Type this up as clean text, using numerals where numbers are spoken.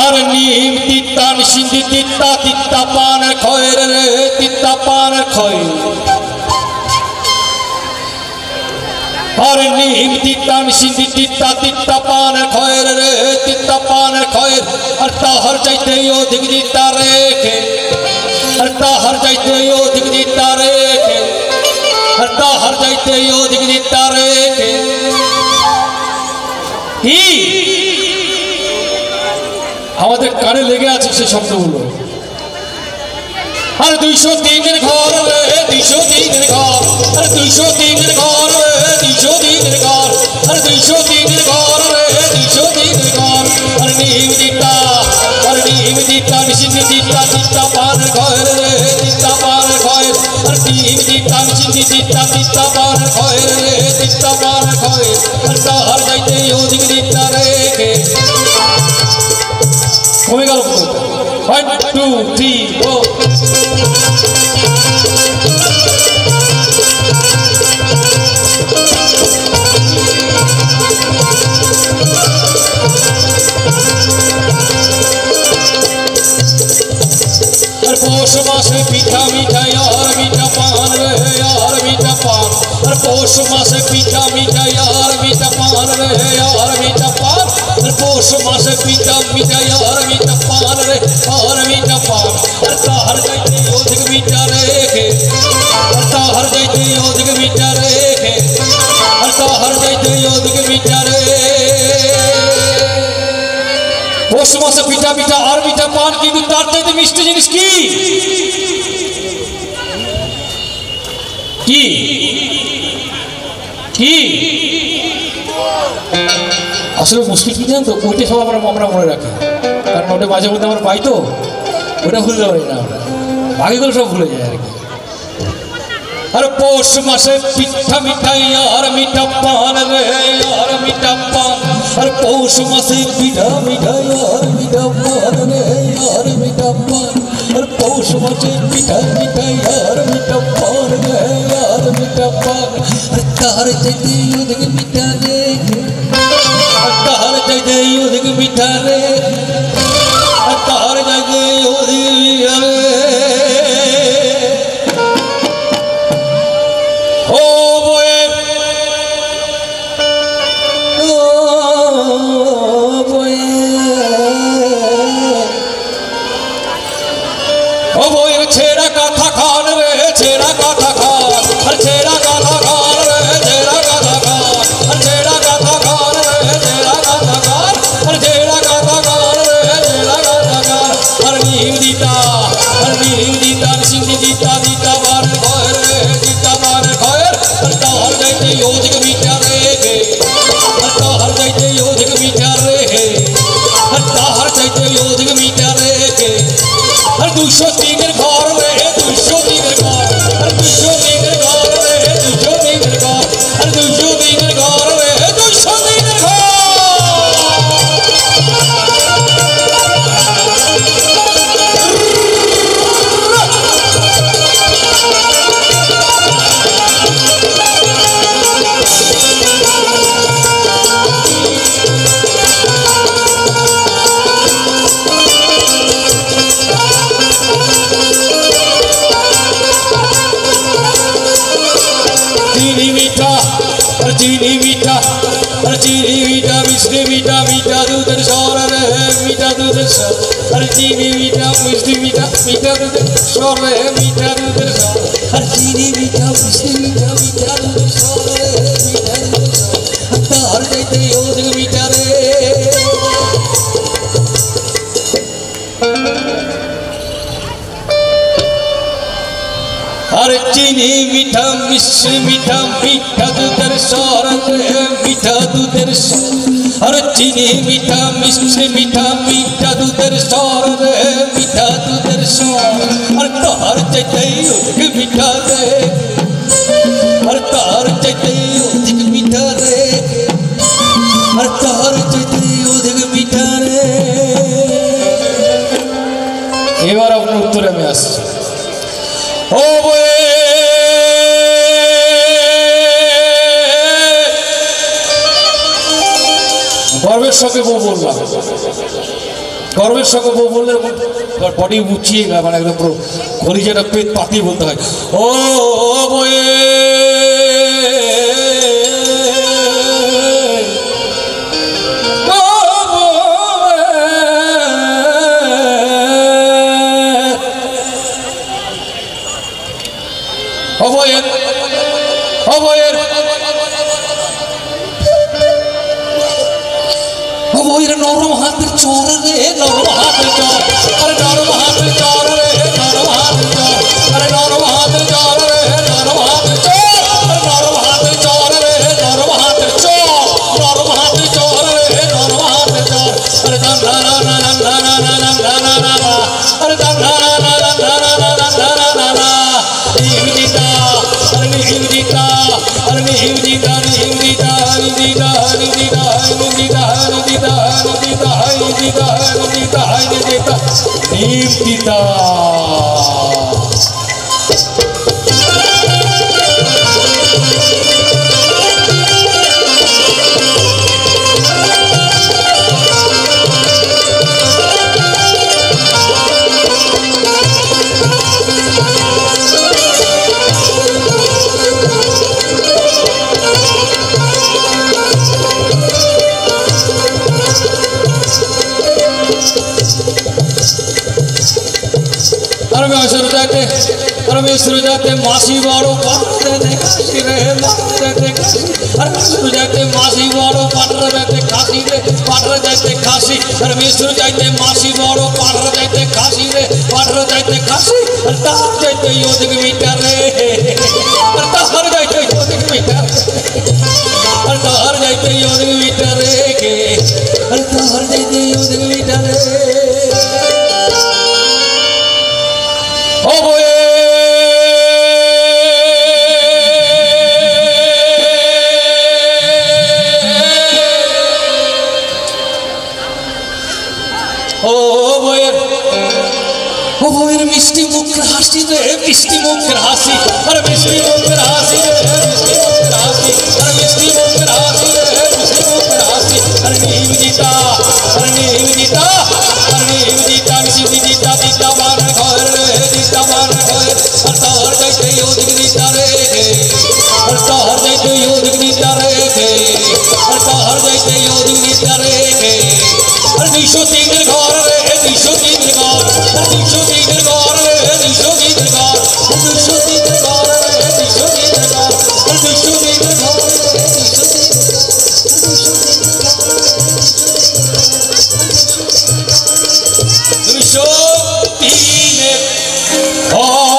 আর নিম তিত্তা নিশিন্দি তিত্তা তিত্তা পানের খয়ের রে তিত্তা পানের খয়ের আর নিম তিত্তা নিশিন্দি তিত্তা তিত্তা পানের খয়ের রে তিত্তা পানের খয়ের আর তাহার চাইতে অধিক দিতা রেখে আর তাহার চাইতে অধিক দিতা রেখে আর তাহার চাইতে অধিক দিতা রেখে কি আমাদের কানে লেগে আছে সেই শব্দগুলো। আর 203 ঘর রে 203 ঘর আর 203 ঘর রে 203 ঘর আর 203 ঘর রে 203 ঘর আর নিম দিতা নিশিন্দি দিতা দিতা পান ঘর রে দিতা পান ঘর আর নিম দিতা নিশিন্দি দিতা দিতা পান ঘর রে দিতা পান ঘর আর তাহার যাইতে অধিক দিতা রেখে কমে গেল 1 2 3 4 पौष मासे पीठा मीठा यार मीठा पान रे यार मीठा पान और पौष मासे पीठा मीठा यार मीठा पान रे यार मीठा पान और पौष मासे पीठा मीठा यार मीठा पान रे यार मीठा पान और ताहर जाइते अधिक मीठा रेखे और ताहर जाइते अधिक मीठा रेखे और ताहर जाइते अधिक मीठा रे পৌষ মাসে পিঠা পিঠা আর মিঠা পান কিন্তু তার চাইতে মিষ্টি জিনিস কি কি কি আসলে মুশকিল কি জানেন তো ওইটা সব আমরা মনে রাখি কারণ ওটা মাঝে মধ্যে আমরা পাই তো ওটা ভুলতে পারি না আমরা বাকিগুলো সব ভুলে যাই আর কি। আর পৌষ মাসে পিঠা মিঠাই আর মিঠা পান রে আর মিঠা পান আর পৌষ মাসে পিঠা মিঠাই আর মিঠা পান রে আর মিঠা পান আর পৌষ মাসে পিঠা মিঠাই আর মিঠা পান রে আর মিঠা পান আর তার চাইতে অধিক মিঠা রে আর তার চাইতে অধিক মিঠা রে আর তার চাইতে অধিক মিঠা রে छेड़ा काथा खान रे छेड़ा काथा खान हर छेड़ा काथा खान रे छेड़ा काथा खान हर छेड़ा काथा खान रे छेड़ा काथा खान हर छेड़ा काथा खान रे छेड़ा काथा खान हर नीम दीता सिंधी दीता दीता बार खोर रे दीता बार खोर हर ताहर जाइते योधिक मीठा रे हर ताहर जाइते योधिक मीठा रे हर ताहर जाइते योधिक मीठा रे हर 203 घर रे 203 घर हर 203 घर रे 203 घर हर 203 घर रे 203 घर चीनी मीठा मिश्री मीठा मीठा दूध सौर रे मीठा दूध हर चीनी मीठा मिश्री मीठा मीठा दूध सौर रे मीठा दूध सौर हर चीनी मीठा मिश्री मीठा मीठा दूध सौर रे मीठा दूध सौर हर जाइते अधिक मीठा रे हर चीनी मीठा मिश्री मीठा मीठा दूधर सौर मीठा दूधर हर चीनी मीठा मिश्री मीठा मीठा दूधर सौर मीठा दूधर सौर हर तार चाहते अधिक मीठा रे हर तार चाहते अधिक मीठा रे हर तार चाहते अधिक मीठा रे এবার আপনার উত্তরে আমি আসছি ও গর্বের সঙ্গে বউ বললাম গর্বের সঙ্গে বউ বললে বডি উঁচিয়ে গেল, মানে একদম পুরো কলিজাটা পেট পাতিয়ে বলতে হয়, ও বয়ে অবয়ের অবয়ের অবয়ের নরম হাতের চর রে, নরম হাতের চর, আরে নরম হাতের চর রে, নরম হাতের চর, আরে নরম হাতের চর রে, নরম হাতের চর, আরে নরম হাতের চর রে, নরম হাতের চর, নরম হাতের চর রে, নরম হাতের চর, আরে না না না না না না না না না না না না, আরে না না না না না না না না না না না, নিহিদিতা, আরে নিহিদিতা, আরে নিহিদিতা, নিহিদিতা, নিহিদিতা, নিহিদিতা, নিহিদিতা, নিহিদিতা, নিহিদিতা, নিহিদিতা, নিহিদিতা, নিহিদিতা, নিহিদিতা। परमेश्वर जाते मासी वालों पाटर देते रे, पाटर देते, परमेश्वर जाते मासी वालों पाटर देते खासी रे, पाटर देते खासी, परमेश्वर जाते मासी वालों पाटर देते खासी रे, पाटर देते खासी, तार जाते योदिक मीटर रे, तार जाते योदिक मीटर, तार जाते योदिक मीटर रे के, तार जाते योदिक मीटर रे, ओ बोए मिष्टि मुख हासी रे, मिष्टि मुख हासी, अरे मिष्टि मुख हासी रे, मिष्टि मुख हासी, अरे मिष्टि मुख हासी रे, मिष्टि मुख हासी, अरे नीम जीता, अरे नीम जीता, अरे नीम जीता, नीम जीता, जीता बार घर रे, जीता बार घर, अरे तार जाते योदिक जीता रे, अरे तार जाते योदिक जीता रे, अरे तार जाते योदिक जीता रे, अरे दिशो तीन घर रे, दिशो तीन घर, अरे दिशो तीन घर रे, दिशो तीन घर, दिशो तीन घर रे, दिशो तीन घर, अरे दिशो तीन घर रे, दिशो तीन घर, दिशो तीन घर।